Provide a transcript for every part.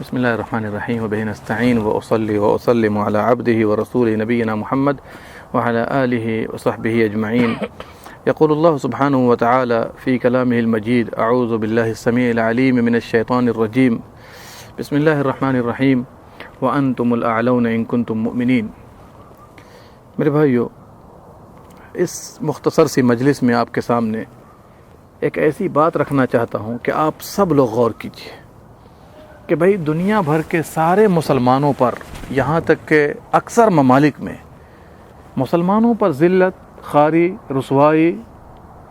بسم الله الرحمن الرحيم وبه نستعين وأصلي وأسلم على عبده ورسوله نبينا محمد وعلى آله وصحبه أجمعين. يقول الله سبحانه وتعالى في كلامه المجيد: أعوذ بالله السميع العليم من الشيطان الرجيم. بسم الله الرحمن الرحيم وأنتم الأعلون إن كنتم مؤمنين. میرے بھائیو، اس مختصر سی مجلس میں آپ کے سامنے ایک ایسی بات رکھنا چاہتا ہوں کہ آپ سب لوگ غور کیجیے کہ بھائی دنیا بھر کے سارے مسلمانوں پر، یہاں تک کہ اکثر ممالک میں مسلمانوں پر ذلت، خواری، رسوائی،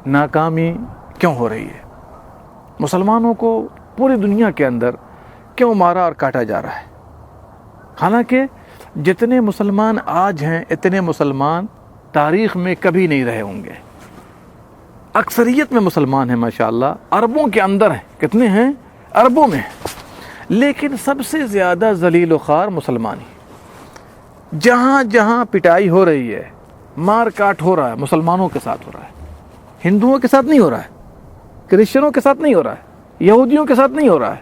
ناکامی کیوں ہو رہی ہے؟ مسلمانوں کو پوری دنیا کے اندر کیوں مارا اور کاٹا جا رہا ہے؟ حالانکہ جتنے مسلمان آج ہیں اتنے مسلمان تاریخ میں کبھی نہیں رہے ہوں گے. اکثریت میں مسلمان ہیں ماشاءاللہ، اربوں کے اندر ہیں. کتنے ہیں؟ اربوں میں. لیکن سب سے زیادہ ذلیل و خوار مسلمان ہی. جہاں جہاں پٹائی ہو رہی ہے، مار کاٹ ہو رہا ہے، مسلمانوں کے ساتھ ہو رہا ہے. ہندوؤں کے ساتھ نہیں ہو رہا ہے، کرسچنوں کے ساتھ نہیں ہو رہا ہے، یہودیوں کے ساتھ نہیں ہو رہا ہے،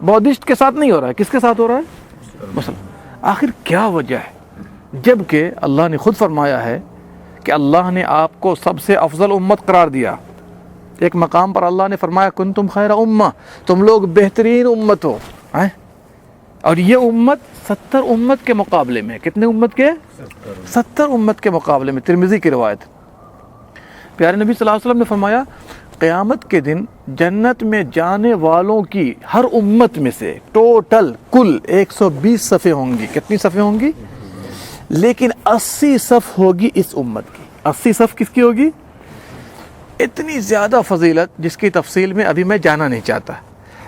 بودھسٹ کے ساتھ نہیں ہو رہا ہے. کس کے ساتھ ہو رہا ہے؟ مسلمان. آخر کیا وجہ ہے؟ جبکہ اللہ نے خود فرمایا ہے کہ اللہ نے آپ کو سب سے افضل امت قرار دیا. ایک مقام پر اللہ نے فرمایا کنتم خیر امہ، تم لوگ بہترین امت ہو. اور یہ امت 70 امت کے مقابلے میں، کتنے امت کے؟ 70 امت کے مقابلے میں. ترمذی کی روایت. پیارے نبی صلی اللہ علیہ وسلم نے فرمایا قیامت کے دن جنت میں جانے والوں کی ہر امت میں سے ٹوٹل کل 120 صفیں ہوں گی. کتنی صفیں ہوں گی؟ لیکن 80 صف ہوگی اس امت کی. 80 صف کس کی ہوگی؟ اتنی زیادہ فضیلت جس کی تفصیل میں ابھی میں جانا نہیں چاہتا.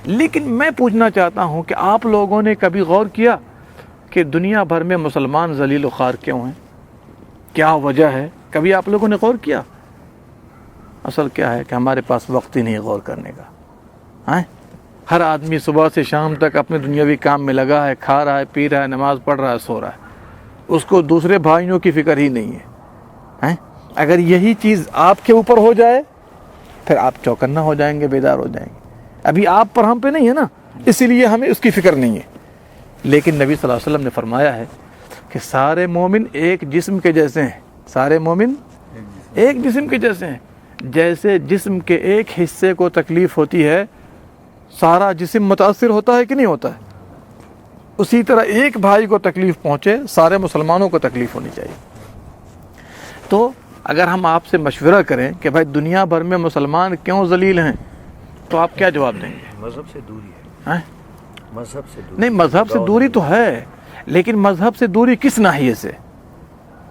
لیکن میں پوچھنا چاہتا ہوں کہ آپ لوگوں نے کبھی غور کیا کہ دنیا بھر میں مسلمان ذلیل و خوار کیوں ہیں؟ کیا وجہ ہے؟ کبھی آپ لوگوں نے غور کیا؟ اصل کیا ہے کہ ہمارے پاس وقت ہی نہیں غور کرنے کا. ہر آدمی صبح سے شام تک اپنے دنیاوی کام میں لگا ہے، کھا رہا ہے، پی رہا ہے، نماز پڑھ رہا ہے، سو رہا ہے. اس کو دوسرے بھائیوں کی فکر ہی نہیں ہے. اگر یہی چیز آپ کے اوپر ہو جائے پھر آپ چوکنا ہو جائیں گے، بیدار ہو جائیں گے. ابھی آپ پر ہم پہ نہیں ہے نا، اسی لیے ہمیں اس کی فکر نہیں ہے. لیکن نبی صلی اللہ علیہ وسلم نے فرمایا ہے کہ سارے مومن ایک جسم کے جیسے ہیں. سارے مومن ایک جسم کے جیسے ہیں. جیسے جسم کے ایک حصے کو تکلیف ہوتی ہے سارا جسم متاثر ہوتا ہے کہ نہیں ہوتا ہے؟ اسی طرح ایک بھائی کو تکلیف پہنچے سارے مسلمانوں کو تکلیف ہونی چاہیے. تو اگر ہم آپ سے مشورہ کریں کہ بھائی دنیا بھر میں مسلمان کیوں ذلیل ہیں تو آپ کیا جواب دیں گے؟ مذہب سے دوری ہے. مذہب سے دوری نہیں، مذہب سے دوری تو ہے، لیکن مذہب سے دوری کس ناحیے سے؟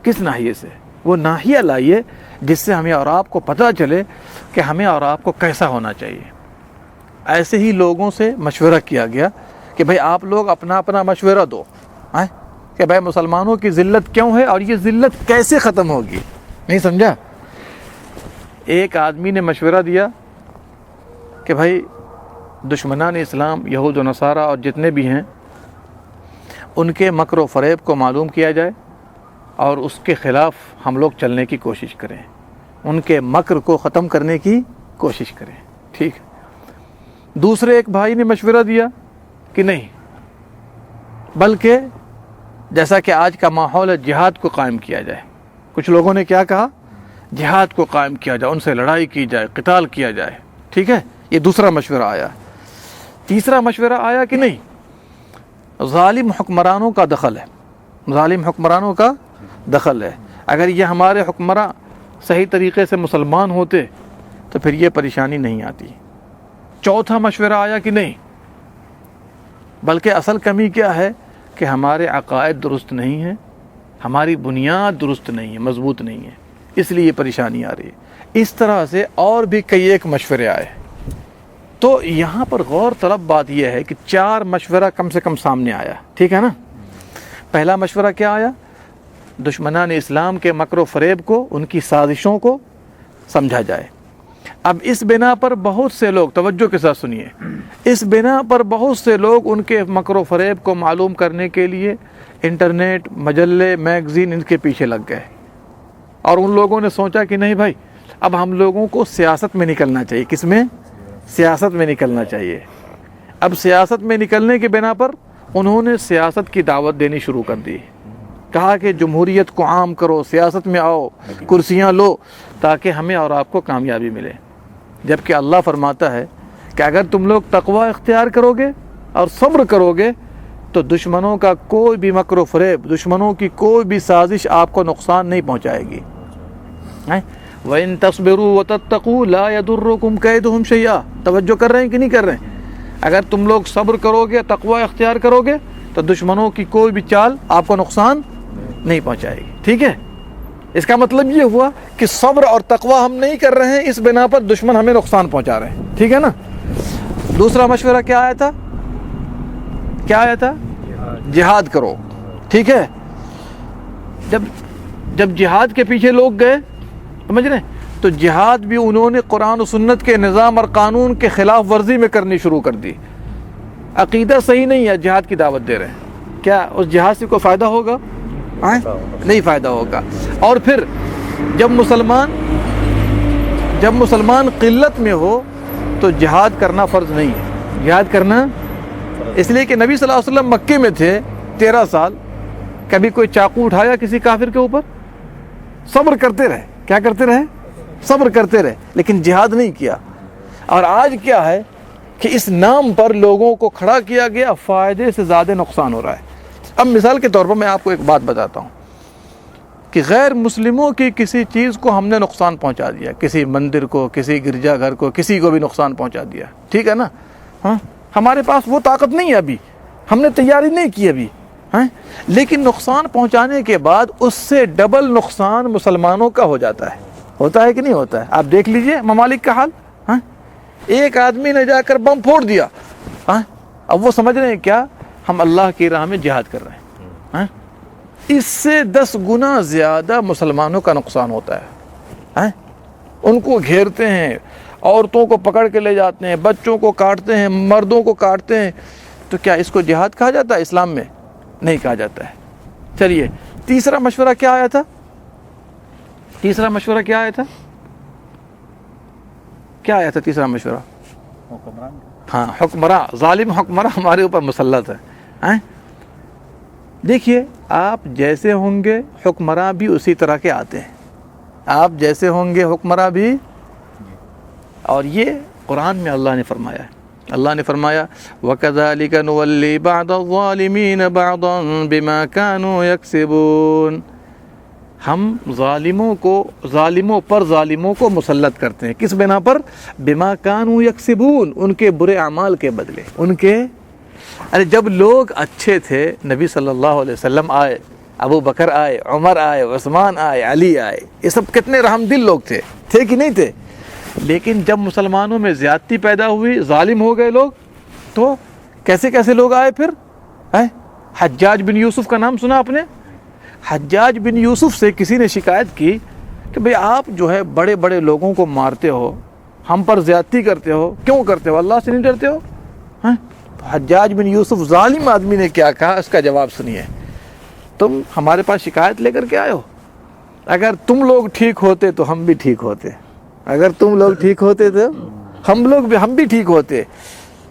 کس ناحیے سے؟ وہ ناحیہ لائیے جس سے ہمیں اور آپ کو پتہ چلے کہ ہمیں اور آپ کو کیسا ہونا چاہیے. ایسے ہی لوگوں سے مشورہ کیا گیا کہ بھائی آپ لوگ اپنا اپنا مشورہ دو کہ بھائی مسلمانوں کی ذلت کیوں ہے اور یہ ذلت کیسے ختم ہوگی. نہیں سمجھا؟ ایک آدمی نے مشورہ دیا کہ بھائی دشمنان اسلام، یہود و نصارہ اور جتنے بھی ہیں، ان کے مکر و فریب کو معلوم کیا جائے اور اس کے خلاف ہم لوگ چلنے کی کوشش کریں، ان کے مکر کو ختم کرنے کی کوشش کریں. ٹھیک ہے. دوسرے ایک بھائی نے مشورہ دیا کہ نہیں، بلکہ جیسا کہ آج کا ماحول ہے جہاد کو قائم کیا جائے. کچھ لوگوں نے کیا کہا؟ جہاد کو قائم کیا جائے، ان سے لڑائی کی جائے، قتال کیا جائے. ٹھیک ہے، یہ دوسرا مشورہ آیا. تیسرا مشورہ آیا کہ نہیں، ظالم حکمرانوں کا دخل ہے، ظالم حکمرانوں کا دخل ہے. اگر یہ ہمارے حکمراں صحیح طریقے سے مسلمان ہوتے تو پھر یہ پریشانی نہیں آتی. چوتھا مشورہ آیا کہ نہیں، بلکہ اصل کمی کیا ہے کہ ہمارے عقائد درست نہیں ہیں، ہماری بنیاد درست نہیں ہے، مضبوط نہیں ہے، اس لیے یہ پریشانی آ رہی ہے. اس طرح سے اور بھی کئی ایک مشورے آئے. تو یہاں پر غور طلب بات یہ ہے کہ 4 مشورہ کم سے کم سامنے آیا. ٹھیک ہے نا؟ پہلا مشورہ کیا آیا؟ دشمنان اسلام کے مکر و فریب کو، ان کی سازشوں کو سمجھا جائے. اب اس بنا پر بہت سے لوگ، توجہ کے ساتھ سنیے، اس بنا پر بہت سے لوگ ان کے مکر و فریب کو معلوم کرنے کے لیے انٹرنیٹ، مجلے، میگزین ان کے پیچھے لگ گئے. اور ان لوگوں نے سوچا کہ نہیں بھائی، اب ہم لوگوں کو سیاست میں نکلنا چاہیے. کس میں؟ سیاست میں نکلنا چاہیے. اب سیاست میں نکلنے کے بنا پر انہوں نے سیاست کی دعوت دینی شروع کر دی. کہا کہ جمہوریت کو عام کرو، سیاست میں آؤ، کرسیاں لو تاکہ ہمیں اور آپ کو کامیابی ملے. جبکہ اللہ فرماتا ہے کہ اگر تم لوگ تقوی اختیار کرو گے اور صبر کرو گے تو دشمنوں کا کوئی بھی مکر و فریب، دشمنوں کی کوئی بھی سازش آپ کو نقصان نہیں پہنچائے گی. وَإِن تَصْبِرُوا وَتَتَّقُوا لَا يَضُرُّكُمْ كَيْدُهُمْ شَيْئًا. توجہ کر رہے ہیں کہ نہیں کر رہے ہیں؟ اگر تم لوگ صبر کرو گے، تقوی اختیار کرو گے تو دشمنوں کی کوئی بھی چال آپ کو نقصان نہیں پہنچائے گی. ٹھیک ہے، اس کا مطلب یہ ہوا کہ صبر اور تقوی ہم نہیں کر رہے ہیں، اس بنا پر دشمن ہمیں نقصان پہنچا رہے ہیں. ٹھیک ہے نا. دوسرا مشورہ کیا آیا تھا؟ کیا آیا تھا؟ جہاد کرو. ٹھیک ہے. جب جہاد کے پیچھے لوگ گئے، سمجھ رہے ہیں، تو جہاد بھی انہوں نے قرآن و سنت کے نظام اور قانون کے خلاف ورزی میں کرنی شروع کر دی. عقیدہ صحیح نہیں ہے، جہاد کی دعوت دے رہے ہیں. کیا اس جہاد سے کوئی فائدہ ہوگا؟ نہیں فائدہ ہوگا. اور پھر جب مسلمان قلت میں ہو تو جہاد کرنا فرض نہیں ہے. جہاد کرنا اس لیے کہ نبی صلی اللہ علیہ وسلم مکے میں تھے 13 سال، کبھی کوئی چاقو اٹھایا کسی کافر کے اوپر؟ صبر کرتے رہے. کیا کرتے رہے؟ صبر کرتے رہے، لیکن جہاد نہیں کیا. اور آج کیا ہے کہ اس نام پر لوگوں کو کھڑا کیا گیا، فائدے سے زیادہ نقصان ہو رہا ہے. اب مثال کے طور پر میں آپ کو ایک بات بتاتا ہوں کہ غیر مسلموں کی کسی چیز کو ہم نے نقصان پہنچا دیا، کسی مندر کو، کسی گرجا گھر کو، کسی کو بھی نقصان پہنچا دیا. ٹھیک ہے نا. ہمارے پاس وہ طاقت نہیں ہے، ابھی ہم نے تیاری نہیں کی ابھی. لیکن نقصان پہنچانے کے بعد اس سے ڈبل نقصان مسلمانوں کا ہو جاتا ہے. ہوتا ہے کہ نہیں ہوتا ہے؟ آپ دیکھ لیجئے ممالک کا حال. ایک آدمی نے جا کر بم پھوڑ دیا، اب وہ سمجھ رہے ہیں کیا ہم اللہ کی راہ میں جہاد کر رہے ہیں. اس سے 10 گنا زیادہ مسلمانوں کا نقصان ہوتا ہے. ان کو گھیرتے ہیں، عورتوں کو پکڑ کے لے جاتے ہیں، بچوں کو کاٹتے ہیں، مردوں کو کاٹتے ہیں. تو کیا اس کو جہاد کہا جاتا ہے؟ اسلام میں نہیں کہا جاتا ہے. چلیے تیسرا مشورہ کیا آیا تھا؟ تیسرا مشورہ کیا آیا تھا؟ کیا آیا تھا تیسرا مشورہ؟ حکمراں، ظالم حکمراں ہمارے اوپر مسلط ہے. دیکھیے آپ جیسے ہوں گے حکمراں بھی اسی طرح کے آتے ہیں. آپ جیسے ہوں گے حکمراں بھی. اور یہ قرآن میں اللہ نے فرمایا ہے. اللہ نے فرمایا وَكَذَلِكَ نُوَلِّي بَعْضَ الظَّالِمِينَ بَعْضًا بِمَا كَانُوا يَكْسِبُونَ. ہم ظالموں پر ظالموں کو مسلط کرتے ہیں. کس بنا پر؟ بما كانوا يكسبون، ان کے برے اعمال کے بدلے. جب لوگ اچھے تھے، نبی صلی اللہ علیہ وسلم آئے، ابو بکر آئے، عمر آئے، عثمان آئے، علی آئے، یہ سب کتنے رحم دل لوگ تھے کہ نہیں تھے؟ لیکن جب مسلمانوں میں زیادتی پیدا ہوئی، ظالم ہو گئے لوگ، تو کیسے لوگ آئے پھر؟ حجاج بن یوسف کا نام سنا آپ نے؟ حجاج بن یوسف سے کسی نے شکایت کی کہ بھئی آپ جو ہے بڑے بڑے لوگوں کو مارتے ہو، ہم پر زیادتی کرتے ہو، کیوں کرتے ہو؟ اللہ سے نہیں ڈرتے ہو؟ حجاج بن یوسف ظالم آدمی نے کیا کہا، اس کا جواب سنیے. تم ہمارے پاس شکایت لے کر کے آئے ہو، اگر تم لوگ ٹھیک ہوتے تو ہم بھی ٹھیک ہوتے، اگر تم لوگ ٹھیک ہوتے تو ہم بھی ٹھیک ہوتے.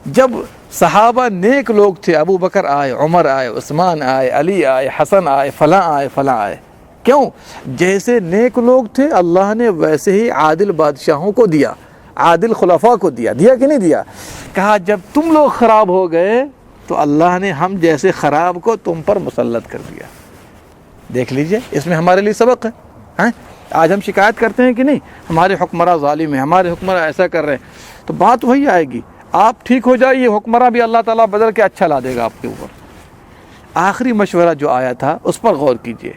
جب صحابہ نیک لوگ تھے، ابو بکر آئے، عمر آئے، عثمان آئے، علی آئے، حسن آئے، فلاں آئے. کیوں؟ جیسے نیک لوگ تھے اللہ نے ویسے ہی عادل بادشاہوں کو دیا، عادل خلفاء کو دیا کہ نہیں دیا؟ کہا جب تم لوگ خراب ہو گئے تو اللہ نے ہم جیسے خراب کو تم پر مسلط کر دیا. دیکھ لیجئے اس میں ہمارے لیے سبق ہے. آج ہم شکایت کرتے ہیں کہ نہیں ہمارے حکمراں ظالم ہیں، ہمارے حکمراں ایسا کر رہے ہیں، تو بات وہی آئے گی. آپ ٹھیک ہو جائیے، حکمراں بھی اللہ تعالیٰ بدل کے اچھا لا دے گا آپ کے اوپر. آخری مشورہ جو آیا تھا اس پر غور کیجئے.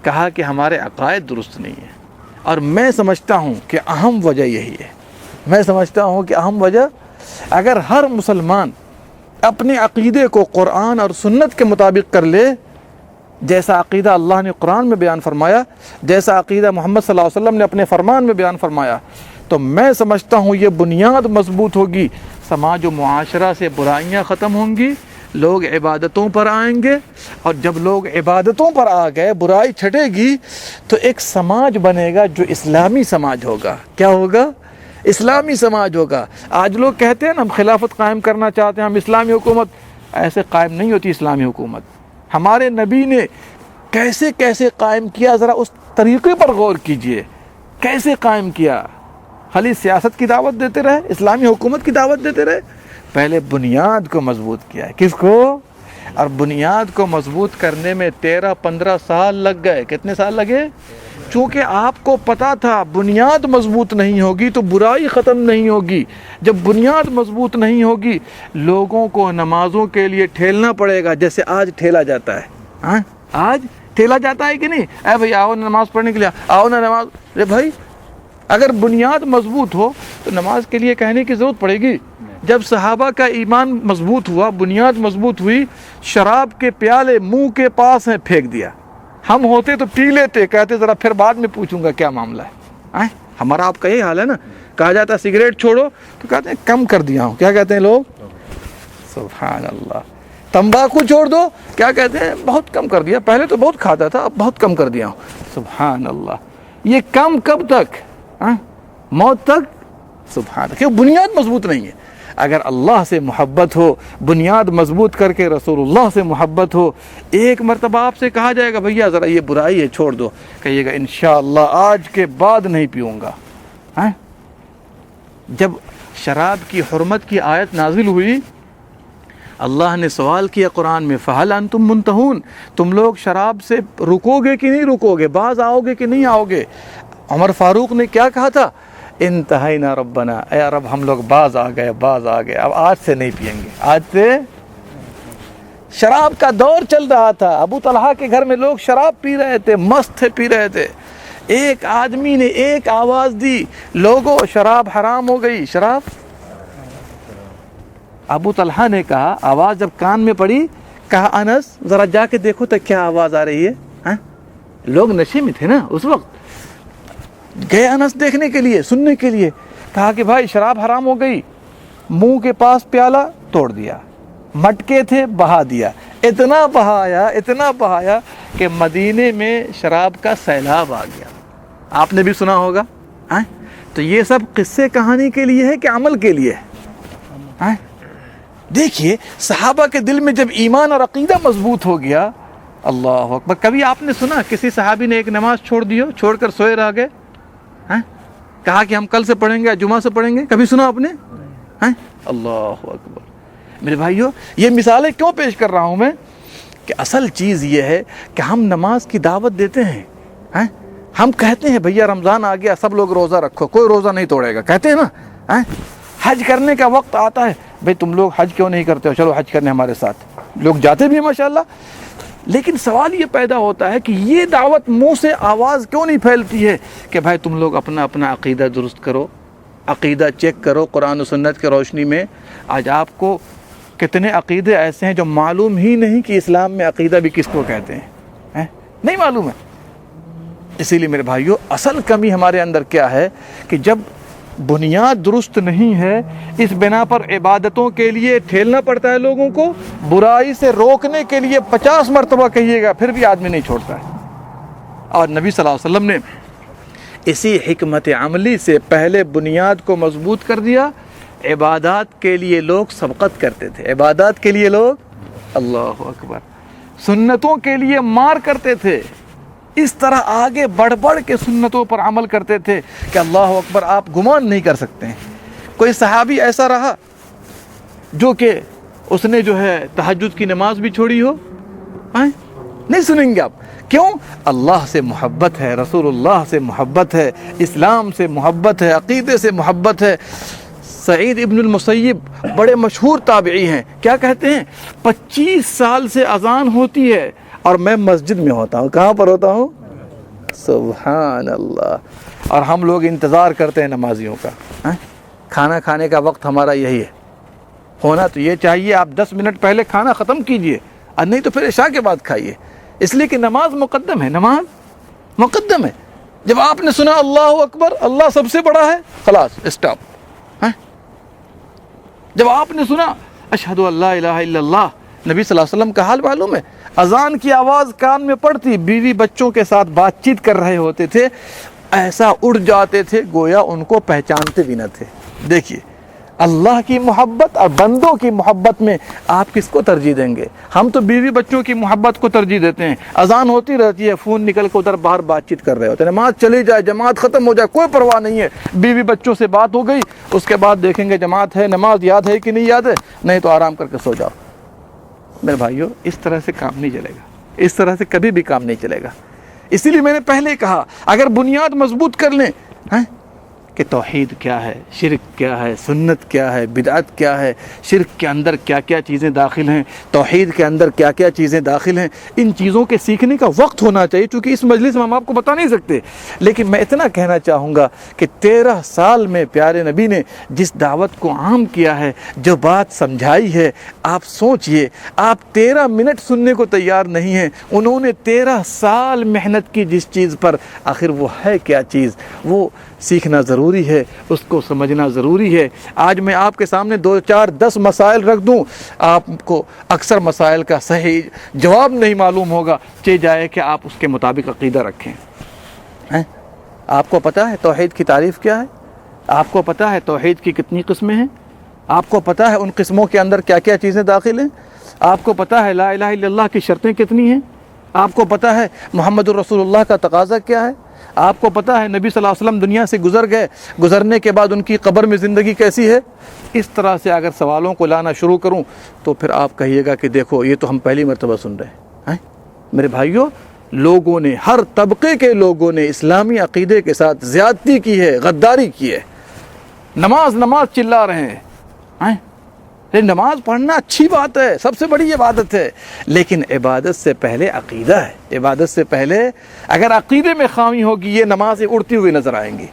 کہا کہ ہمارے عقائد درست نہیں ہیں، اور میں سمجھتا ہوں کہ اہم وجہ یہی ہے. میں سمجھتا ہوں کہ اہم وجہ، اگر ہر مسلمان اپنے عقیدے کو قرآن اور سنت کے مطابق کر لے، جیسا عقیدہ اللہ نے قرآن میں بیان فرمایا، جیسا عقیدہ محمد صلی اللہ علیہ وسلم نے اپنے فرمان میں بیان فرمایا، تو میں سمجھتا ہوں یہ بنیاد مضبوط ہوگی. سماج و معاشرہ سے برائیاں ختم ہوں گی، لوگ عبادتوں پر آئیں گے، اور جب لوگ عبادتوں پر آ گئے، برائی چھٹے گی، تو ایک سماج بنے گا جو اسلامی سماج ہوگا. کیا ہوگا؟ اسلامی سماج ہوگا. آج لوگ کہتے ہیں نا ہم خلافت قائم کرنا چاہتے ہیں، ہم اسلامی حکومت. ایسے قائم نہیں ہوتی اسلامی حکومت. ہمارے نبی نے کیسے کیسے قائم کیا, ذرا اس طریقے پر غور کیجئے. کیسے قائم کیا؟ خالی سیاست کی دعوت دیتے رہے, اسلامی حکومت کی دعوت دیتے رہے؟ پہلے بنیاد کو مضبوط کیا ہے. کس کو؟ اور بنیاد کو مضبوط کرنے میں 13-15 سال لگ گئے. کتنے سال لگے؟ چونکہ آپ کو پتا تھا بنیاد مضبوط نہیں ہوگی تو برائی ختم نہیں ہوگی. جب بنیاد مضبوط نہیں ہوگی لوگوں کو نمازوں کے لیے ٹھیلنا پڑے گا, جیسے آج ٹھیلا جاتا ہے. ہاں آج ٹھیلا جاتا ہے کہ نہیں؟ اے بھائی آؤ نا نماز پڑھنے کے لیے, آؤ نا نماز. ارے بھائی اگر بنیاد مضبوط ہو تو نماز کے لیے کہنے کی ضرورت پڑے گی. جب صحابہ کا ایمان مضبوط ہوا, بنیاد مضبوط ہوئی, شراب کے پیالے منہ کے پاس ہیں پھینک دیا. ہم ہوتے تو پی لیتے, کہتے ذرا پھر بعد میں پوچھوں گا کیا معاملہ ہے. ہمارا آپ کا یہی حال ہے نا. کہا جاتا ہے سگریٹ چھوڑو تو کہتے ہیں کم کر دیا ہوں. کیا کہتے ہیں لوگ؟ سبحان اللہ. تمباکو چھوڑ دو, کیا کہتے ہیں؟ بہت کم کر دیا, پہلے تو بہت کھاتا تھا اب بہت کم کر دیا ہوں. سبحان اللہ. یہ کم کب تک؟ موت تک. سبحان اللہ. کیوں؟ بنیاد مضبوط نہیں ہے. اگر اللہ سے محبت ہو, بنیاد مضبوط کر کے رسول اللہ سے محبت ہو, ایک مرتبہ آپ سے کہا جائے گا بھیا ذرا یہ برائی ہے چھوڑ دو, کہیے گا انشاءاللہ آج کے بعد نہیں پیوں گا. جب شراب کی حرمت کی آیت نازل ہوئی, اللہ نے سوال کیا قرآن میں, فہل انتم منتہون, تم لوگ شراب سے رکو گے کہ نہیں رکو گے, باز آؤ گے کہ نہیں آؤ گے؟ عمر فاروق نے کیا کہا تھا؟ انتہینا ربنا, اے رب ہم لوگ باز آ گئے, اب آج سے نہیں پیئیں گے. آج سے شراب کا دور چل رہا تھا. ابو طلحہ کے گھر میں لوگ شراب پی رہے تھے, مست تھے, پی رہے تھے. ایک آدمی نے ایک آواز دی, لوگوں شراب حرام ہو گئی, شراب. ابو طلحہ نے کہا, آواز جب کان میں پڑی, کہا انس ذرا جا کے دیکھو تو کیا آواز آ رہی ہے. لوگ نشے میں تھے نا اس وقت. گئے انس دیکھنے کے لیے, سننے کے لیے. کہا کہ بھائی شراب حرام ہو گئی. منہ کے پاس پیالہ توڑ دیا, مٹکے تھے بہا دیا, اتنا بہایا کہ مدینے میں شراب کا سیلاب آ گیا. آپ نے بھی سنا ہوگا. تو یہ سب قصے کہانی کے لیے ہے کہ عمل کے لیے ہے؟ دیکھیے صحابہ کے دل میں جب ایمان اور عقیدہ مضبوط ہو گیا, اللہ اکبر. کبھی آپ نے سنا کسی صحابی نے ایک نماز چھوڑ کر سوئے رہ گئے, کہا کہ ہم کل سے پڑھیں گے, جمعہ سے پڑھیں گے؟ کبھی سنا آپ نے؟ اللہ اکبر. میرے بھائیو, یہ مثالیں کیوں پیش کر رہا ہوں میں کہ اصل چیز یہ ہے کہ ہم نماز کی دعوت دیتے ہیں. ہم کہتے ہیں بھیا رمضان آ گیا, سب لوگ روزہ رکھو, کوئی روزہ نہیں توڑے گا, کہتے ہیں نا. حج کرنے کا وقت آتا ہے, بھئی تم لوگ حج کیوں نہیں کرتے ہو, چلو حج کرنے ہمارے ساتھ. لوگ جاتے بھی ہیں ماشاءاللہ. لیکن سوال یہ پیدا ہوتا ہے کہ یہ دعوت منہ سے آواز کیوں نہیں پھیلتی ہے کہ بھائی تم لوگ اپنا عقیدہ درست کرو, عقیدہ چیک کرو قرآن و سنت کی روشنی میں. آج آپ کو کتنے عقیدے ایسے ہیں جو معلوم ہی نہیں کہ اسلام میں عقیدہ بھی کس کو کہتے ہیں, نہیں معلوم ہے. اسی لیے میرے بھائیو, اصل کمی ہمارے اندر کیا ہے کہ جب بنیاد درست نہیں ہے, اس بنا پر عبادتوں کے لیے ٹھیلنا پڑتا ہے لوگوں کو, برائی سے روکنے کے لیے 50 مرتبہ کہیے گا پھر بھی آدمی نہیں چھوڑتا ہے. اور نبی صلی اللہ علیہ وسلم نے اسی حکمت عملی سے پہلے بنیاد کو مضبوط کر دیا. عبادات کے لیے لوگ سبقت کرتے تھے, عبادات کے لیے لوگ, اللہ اکبر, سنتوں کے لیے مار کرتے تھے. اس طرح آگے بڑھ کے سنتوں پر عمل کرتے تھے کہ اللہ اکبر, آپ گمان نہیں کر سکتے ہیں. کوئی صحابی ایسا رہا جو کہ اس نے جو ہے تہجد کی نماز بھی چھوڑی ہو؟ نہیں سنیں گے آپ. کیوں؟ اللہ سے محبت ہے, رسول اللہ سے محبت ہے, اسلام سے محبت ہے, عقیدے سے محبت ہے. سعید ابن المسیب بڑے مشہور تابعی ہیں, کیا کہتے ہیں؟ 25 سال سے اذان ہوتی ہے اور میں مسجد میں ہوتا ہوں. کہاں پر ہوتا ہوں؟ سبحان اللہ. اور ہم لوگ انتظار کرتے ہیں نمازیوں کا. کھانا کھانے کا وقت ہمارا یہی ہے. ہونا تو یہ چاہیے آپ 10 منٹ پہلے کھانا ختم کیجئے, اور نہیں تو پھر عشاء کے بعد کھائیے, اس لیے کہ نماز مقدم ہے, نماز مقدم ہے. جب آپ نے سنا اللہ اکبر, اللہ سب سے بڑا ہے, خلاص اسٹاپ. جب آپ نے سنا اشہد ان لا الہ الا اللہ, نبی صلی اللہ علیہ وسلم کا حال معلوم ہے, اذان کی آواز کان میں پڑتی, بیوی بچوں کے ساتھ بات چیت کر رہے ہوتے تھے, ایسا اڑ جاتے تھے گویا ان کو پہچانتے بھی نہ تھے. دیکھیے اللہ کی محبت اور بندوں کی محبت میں آپ کس کو ترجیح دیں گے؟ ہم تو بیوی بچوں کی محبت کو ترجیح دیتے ہیں، اذان ہوتی رہتی ہے، فون نکل کے ادھر باہر بات چیت کر رہے ہوتے ہیں، نماز چلی جائے، جماعت ختم ہو جائے، کوئی پرواہ نہیں ہے، بیوی بچوں سے بات ہو گئی، اس کے بعد دیکھیں گے جماعت ہے، نماز یاد ہے کہ نہیں یاد ہے، نہیں تو آرام کر کے سو جاؤ۔ میرے بھائیو، اس طرح سے کام نہیں چلے گا، اس طرح سے کبھی بھی کام نہیں چلے گا۔ اسی لیے میں نے پہلے کہا، اگر بنیاد مضبوط کر لیں کہ توحید کیا ہے، شرک کیا ہے، سنت کیا ہے، بدعت کیا ہے، شرک کے اندر کیا کیا چیزیں داخل ہیں، توحید کے اندر کیا کیا چیزیں داخل ہیں، ان چیزوں کے سیکھنے کا وقت ہونا چاہیے، چونکہ اس مجلس میں ہم آپ کو بتا نہیں سکتے۔ لیکن میں اتنا کہنا چاہوں گا کہ 13 سال میں پیارے نبی نے جس دعوت کو عام کیا ہے، جو بات سمجھائی ہے، آپ سوچئے، آپ 13 منٹ سننے کو تیار نہیں ہیں، انہوں نے 13 سال محنت کی جس چیز پر، آخر وہ ہے کیا چیز، وہ سیکھنا ضروری ہے، اس کو سمجھنا ضروری ہے۔ آج میں آپ کے سامنے 2 4 10 مسائل رکھ دوں، آپ کو اکثر مسائل کا صحیح جواب نہیں معلوم ہوگا، چاہے جائے کہ آپ اس کے مطابق عقیدہ رکھیں۔ آپ کو پتہ ہے توحید کی تعریف کیا ہے؟ آپ کو پتہ ہے توحید کی کتنی قسمیں ہیں؟ آپ کو پتہ ہے ان قسموں کے اندر کیا کیا چیزیں داخل ہیں؟ آپ کو پتہ ہے لا الہ الا اللہ کی شرطیں کتنی ہیں؟ آپ کو پتہ ہے محمد الرسول اللہ کا تقاضا کیا ہے؟ آپ کو پتہ ہے نبی صلی اللہ علیہ وسلم دنیا سے گزر گئے، گزرنے کے بعد ان کی قبر میں زندگی کیسی ہے؟ اس طرح سے اگر سوالوں کو لانا شروع کروں تو پھر آپ کہیے گا کہ دیکھو یہ تو ہم پہلی مرتبہ سن رہے ہیں۔ میرے بھائیوں، لوگوں نے، ہر طبقے کے لوگوں نے اسلامی عقیدے کے ساتھ زیادتی کی ہے، غداری کی ہے۔ نماز چلا رہے ہیں، نماز پڑھنا اچھی بات ہے، سب سے بڑی عبادت ہے، لیکن عبادت سے پہلے عقیدہ ہے۔ عبادت سے پہلے اگر عقیدے میں خامی ہوگی، یہ نمازیں اڑتی ہوئی نظر آئیں گی۔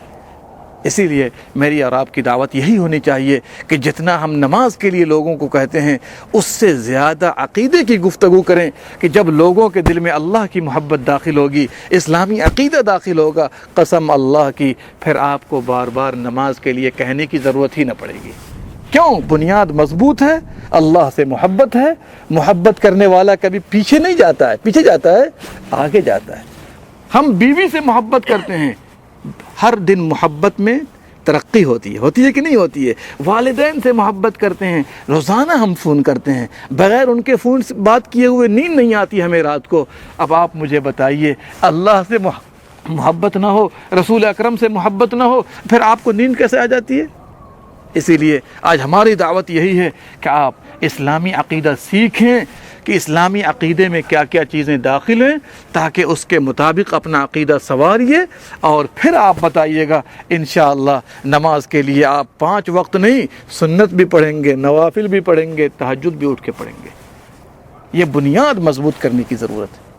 اسی لیے میری اور آپ کی دعوت یہی ہونی چاہیے کہ جتنا ہم نماز کے لیے لوگوں کو کہتے ہیں، اس سے زیادہ عقیدے کی گفتگو کریں، کہ جب لوگوں کے دل میں اللہ کی محبت داخل ہوگی، اسلامی عقیدہ داخل ہوگا، قسم اللہ کی، پھر آپ کو بار بار نماز کے لیے کہنے کی ضرورت ہی نہ پڑے گی۔ کیوں؟ بنیاد مضبوط ہے، اللہ سے محبت ہے، محبت کرنے والا کبھی پیچھے نہیں جاتا ہے، پیچھے جاتا ہے، آگے جاتا ہے۔ ہم بیوی سے محبت کرتے ہیں، ہر دن محبت میں ترقی ہوتی ہے کہ نہیں ہوتی ہے؟ والدین سے محبت کرتے ہیں، روزانہ ہم فون کرتے ہیں، بغیر ان کے فون سے بات کیے ہوئے نیند نہیں آتی ہمیں رات کو۔ اب آپ مجھے بتائیے، اللہ سے محبت نہ ہو، رسول اکرم سے محبت نہ ہو، پھر آپ کو نیند کیسے آ جاتی ہے؟ اسی لیے آج ہماری دعوت یہی ہے کہ آپ اسلامی عقیدہ سیکھیں، کہ اسلامی عقیدے میں کیا کیا چیزیں داخل ہیں، تاکہ اس کے مطابق اپنا عقیدہ سنواریے، اور پھر آپ بتائیے گا انشاءاللہ نماز کے لیے آپ 5 وقت نہیں، سنت بھی پڑھیں گے، نوافل بھی پڑھیں گے، تہجد بھی اٹھ کے پڑھیں گے۔ یہ بنیاد مضبوط کرنے کی ضرورت ہے۔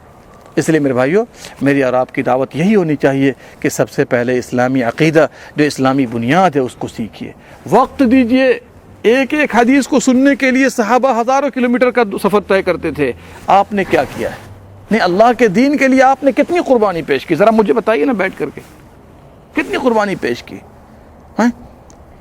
اس لیے میرے بھائیوں، میری اور آپ کی دعوت یہی ہونی چاہیے کہ سب سے پہلے اسلامی عقیدہ، جو اسلامی بنیاد ہے، اس کو سیکھیے، وقت دیجئے۔ ایک ایک حدیث کو سننے کے لیے صحابہ ہزاروں کلومیٹر کا سفر طے کرتے تھے، آپ نے کیا کیا ہے؟ نہیں، اللہ کے دین کے لیے آپ نے کتنی قربانی پیش کی؟ ذرا مجھے بتائیے نا بیٹھ کر کے، کتنی قربانی پیش کی؟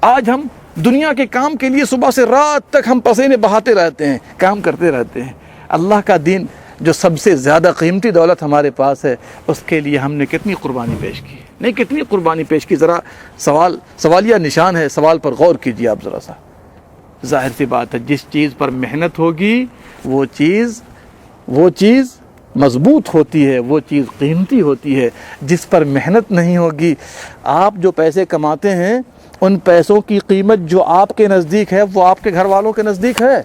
آج ہم دنیا کے کام کے لیے صبح سے رات تک ہم پسینے بہاتے رہتے ہیں، کام کرتے رہتے ہیں۔ اللہ کا دین جو سب سے زیادہ قیمتی دولت ہمارے پاس ہے، اس کے لیے ہم نے کتنی قربانی پیش کی؟ نہیں، کتنی قربانی پیش کی؟ ذرا سوالیہ نشان ہے، سوال پر غور کیجیے آپ ذرا سا۔ ظاہر سی بات ہے، جس چیز پر محنت ہوگی وہ چیز مضبوط ہوتی ہے، وہ چیز قیمتی ہوتی ہے۔ جس پر محنت نہیں ہوگی، آپ جو پیسے کماتے ہیں، ان پیسوں کی قیمت جو آپ کے نزدیک ہے، وہ آپ کے گھر والوں کے نزدیک ہے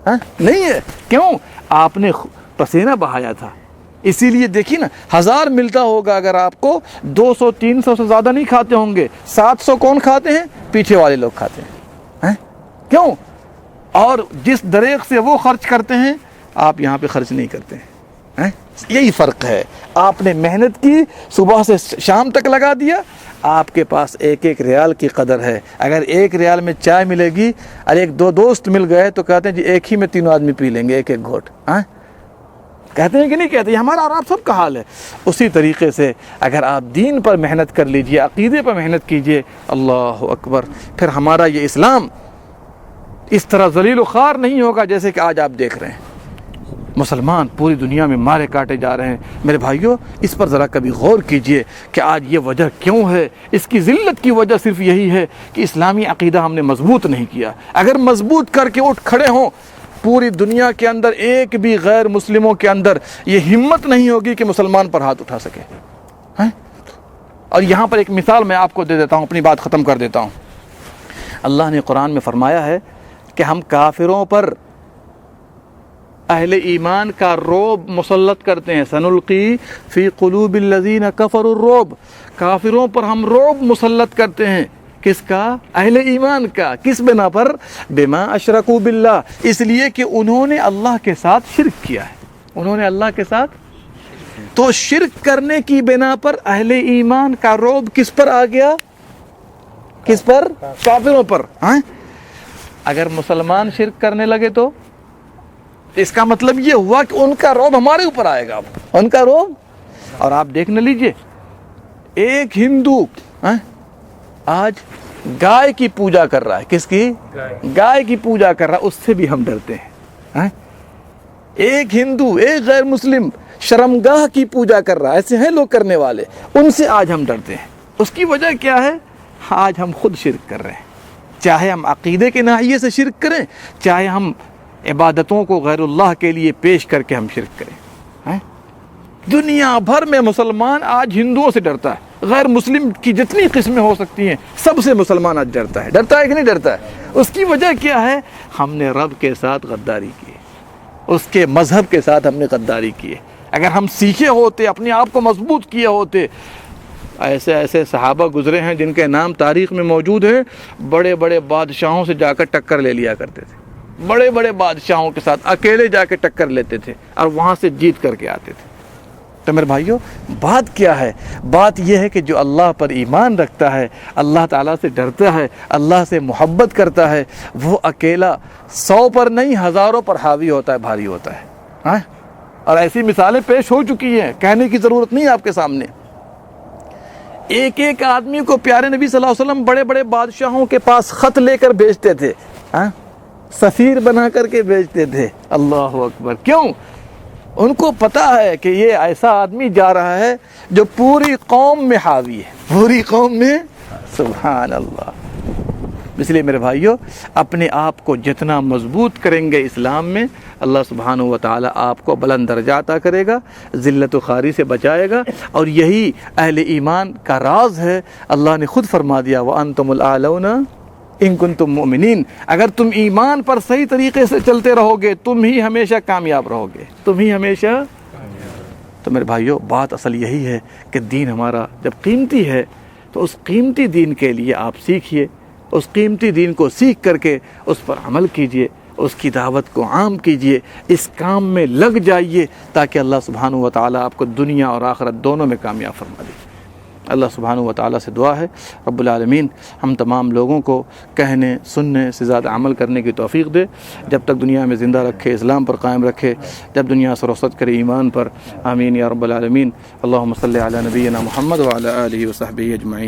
نہیں ہے۔ کیوں؟ آپ نے پسینہ بہایا تھا۔ اسی لیے دیکھیے نا، 1000 ملتا ہوگا اگر آپ کو، 200 300 سے زیادہ نہیں کھاتے ہوں گے، 700 کون کھاتے ہیں؟ پیچھے والے لوگ کھاتے ہیں۔ کیوں؟ اور جس دریغ سے وہ خرچ کرتے ہیں، آپ یہاں پہ خرچ نہیں کرتے ہیں۔ یہی فرق ہے۔ آپ نے محنت کی، صبح سے شام تک لگا دیا، آپ کے پاس 1 ریال کی قدر ہے۔ اگر 1 ریال میں چائے ملے گی، اور 2 دوست مل گئے تو کہتے ہیں جی ایک ہی میں 3 آدمی پی لیں گے، 1 گھونٹ۔ کہتے ہیں کہ نہیں کہتے؟ یہ ہمارا اور آپ سب کا حال ہے۔ اسی طریقے سے اگر آپ دین پر محنت کر لیجئے، عقیدے پر محنت کیجئے، اللہ اکبر، پھر ہمارا یہ اسلام اس طرح ذلیل و خوار نہیں ہوگا جیسے کہ آج آپ دیکھ رہے ہیں۔ مسلمان پوری دنیا میں مارے کاٹے جا رہے ہیں۔ میرے بھائیوں، اس پر ذرا کبھی غور کیجئے کہ آج یہ وجہ کیوں ہے۔ اس کی ذلت کی وجہ صرف یہی ہے کہ اسلامی عقیدہ ہم نے مضبوط نہیں کیا۔ اگر مضبوط کر کے اٹھ کھڑے ہوں، پوری دنیا کے اندر ایک بھی غیر مسلموں کے اندر یہ ہمت نہیں ہوگی کہ مسلمان پر ہاتھ اٹھا سکے۔ اور یہاں پر ایک مثال میں آپ کو دے دیتا ہوں، اپنی بات ختم کر دیتا ہوں۔ اللہ نے قرآن میں فرمایا ہے کہ ہم کافروں پر اہل ایمان کا رعب مسلط کرتے ہیں۔ سنلقی فی قلوب الذین کفروا الرعب، کافروں پر ہم رعب مسلط کرتے ہیں۔ کس کا؟ اہل ایمان کا۔ کس بنا پر؟ بما اشرکوا باللہ، اس لیے کہ انہوں نے اللہ کے ساتھ شرک کیا ہے۔ انہوں نے اللہ کے ساتھ، تو شرک کرنے کی بنا پر اہل ایمان کا رعب کس پر آ گیا؟ کس پر؟ کافروں پر۔ اگر مسلمان شرک کرنے لگے تو اس کا مطلب یہ ہوا کہ ان کا رعب ہمارے اوپر آئے گا، ان کا رعب۔ اور آپ دیکھنے لیجئے، ایک ہندو آج گائے کی پوجا کر رہا ہے۔ کس کی؟ گائے کی پوجا کر رہا ہے، اس سے بھی ہم ڈرتے ہیں۔ ایک ہندو، ایک غیر مسلم شرمگاہ کی پوجا کر رہا ہے، ایسے ہیں لوگ کرنے والے، ان سے آج ہم ڈرتے ہیں۔ اس کی وجہ کیا ہے؟ آج ہم خود شرک کر رہے ہیں، چاہے ہم عقیدے کے ناحیے سے شرک کریں، چاہے ہم عبادتوں کو غیر اللہ کے لیے پیش کر کے ہم شرک کریں۔ دنیا بھر میں مسلمان آج ہندوؤں سے ڈرتا ہے، غیر مسلم کی جتنی قسمیں ہو سکتی ہیں سب سے مسلمان آج ڈرتا ہے۔ ڈرتا ہے کہ نہیں ڈرتا ہے؟ اس کی وجہ کیا ہے؟ ہم نے رب کے ساتھ غداری کی، اس کے مذہب کے ساتھ ہم نے غداری کی۔ اگر ہم سیکھے ہوتے، اپنے آپ کو مضبوط کیے ہوتے، ایسے ایسے صحابہ گزرے ہیں جن کے نام تاریخ میں موجود ہیں، بڑے بڑے بادشاہوں سے جا کر ٹکر لے لیا کرتے تھے، بڑے بڑے بادشاہوں کے ساتھ اکیلے جا کے ٹکر لیتے تھے اور وہاں سے جیت کر کے آتے تھے۔ تو میرے بھائیوں، بات کیا ہے؟ بات یہ ہے کہ جو اللہ پر ایمان رکھتا ہے، اللہ تعالیٰ سے ڈرتا ہے، اللہ سے محبت کرتا ہے، وہ اکیلا 100 پر نہیں ہزاروں پر حاوی ہوتا ہے، بھاری ہوتا ہے۔ اور ایسی مثالیں پیش ہو چکی ہیں، کہنے کی ضرورت نہیں ہے آپ کے سامنے۔ ایک ایک آدمی کو پیارے نبی صلی اللہ علیہ وسلم بڑے بڑے بادشاہوں کے پاس خط لے کر بھیجتے تھے، سفیر بنا کر کے بھیجتے تھے۔ اللہ اکبر! کیوں؟ ان کو پتا ہے کہ یہ ایسا آدمی جا رہا ہے جو پوری قوم میں حاوی ہے، پوری قوم میں۔ سبحان اللہ! اس لیے میرے بھائیوں، اپنے آپ کو جتنا مضبوط کریں گے اسلام میں، اللہ سبحانہ و تعالیٰ آپ کو بلند درجہ عطا کرے گا، ذلت و خواری سے بچائے گا۔ اور یہی اہل ایمان کا راز ہے۔ اللہ نے خود فرما دیا، وَأَنْتُمُ الْأَعْلَوْنَ إِن كُنتُم مُؤْمِنِينَ، اگر تم ایمان پر صحیح طریقے سے چلتے رہو گے، تم ہی ہمیشہ کامیاب رہو گے، تم ہی ہمیشہ۔ تو میرے بھائیوں، بات اصل یہی ہے کہ دین ہمارا جب قیمتی ہے تو اس قیمتی دین کے لیے آپ سیکھیے، اس قیمتی دین کو سیکھ کر کے اس پر عمل کیجئے، اس کی دعوت کو عام کیجئے، اس کام میں لگ جائیے تاکہ اللہ سبحانہ و تعالیٰ آپ کو دنیا اور آخرت دونوں میں کامیاب فرما دے۔ اللہ سبحانہ و تعالیٰ سے دعا ہے رب العالمین ہم تمام لوگوں کو کہنے سننے سے زیادہ عمل کرنے کی توفیق دے، جب تک دنیا میں زندہ رکھے، اسلام پر قائم رکھے، جب دنیا سے رخصت کرے ایمان پر۔ آمین یا رب العالمین۔ اللہم صلی علی نبینا محمد وعلی آلہ وصحبہ اجمعین۔